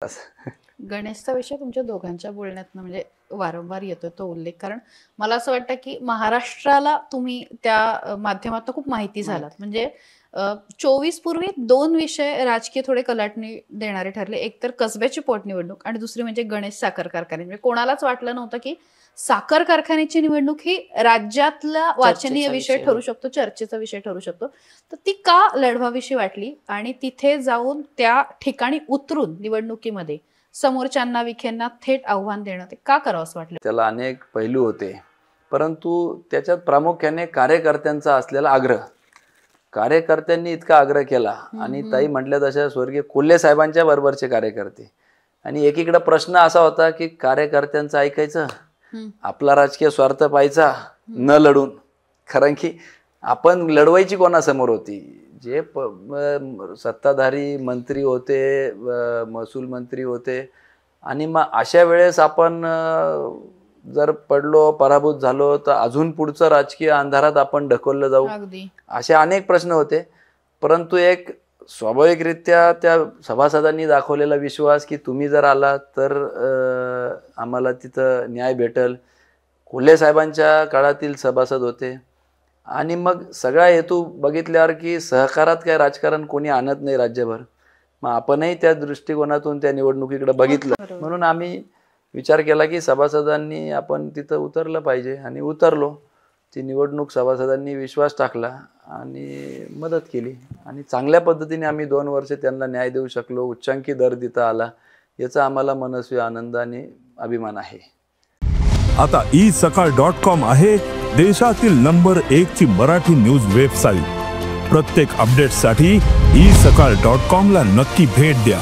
असं. गणेशचा विषय तुमच्या दोघांच्या बोलण्यातनं म्हणजे वारंवार येतो तो उल्लेख, कारण मला असं वाटतं की महाराष्ट्राला तुम्ही त्या माध्यमातून खूप माहिती झालात. म्हणजे 24 पूर्वी 2 विषय राजकीय थोडे कलाटणी देणारे ठरले. एक तर कसब्याची पोटनिवडणूक आणि दुसरी म्हणजे गणेश साखर कारखाने. म्हणजे कोणालाच वाटलं नव्हतं की साखर कारखान्याची निवडणूक ही राज्यातला वाचनीय विषय ठरू शकतो, चर्चेचा विषय ठरू शकतो. तर ती का लढवाविषयी वाटली आणि तिथे जाऊन त्या ठिकाणी उतरून निवडणुकीमध्ये समोरच्यांना, विखेंना थेट आव्हान देणं ते का करावं असं वाटलं? त्याला अनेक पैलू होते, परंतु त्याच्यात प्रामुख्याने कार्यकर्त्यांचा असलेला आग्रह. कार्यकर्त्यांनी इतका आग्रह केला आणि ताई म्हटल्या तशा स्वर्गीय कोल्हे साहेबांच्या बरोबरचे कार्यकर्ते. आणि एकीकडे प्रश्न असा होता की कार्यकर्त्यांचं ऐकायचं, आपला राजकीय स्वार्थ पाहायचा न लढून. कारण की आपण लढवायची कोणासमोर होती? जे सत्ताधारी मंत्री होते, महसूल मंत्री होते. आणि मग अशा वेळेस आपण जर पडलो, पराभूत झालो तर अजून पुढचं राजकीय अंधारात आपण ढकललं जाऊ, असे अनेक प्रश्न होते. परंतु एक स्वाभाविकरित्या त्या सभासदांनी दाखवलेला विश्वास की तुम्ही जर आला तर आम्हाला तिथं न्याय भेटेल. कोल्हे साहेबांच्या काळातील सभासद होते. आणि मग सगळा हेतू बघितल्यावर की सहकारात काय राजकारण कोणी आणत नाही राज्यभर. मग आपणही त्या दृष्टिकोनातून त्या निवडणुकीकडे बघितलं. म्हणून आम्ही विचार केला की सभासदांनी आपण तिथं उतरलं पाहिजे आणि उतरलो. ती निवडणूक सभासदांनी विश्वास टाकला आणि मदत केली आणि चांगल्या पद्धतीने आम्ही 2 वर्ष त्यांना न्याय देऊ शकलो. उच्चांकी दर देता आला, याचा आम्हाला मनस्वी आनंद आणि अभिमान आहे. आता isakal.com आहे देशातील नंबर 1 ची मराठी न्यूज वेबसाईट. प्रत्येक अपडेटसाठी isakal.com ला नक्की भेट द्या.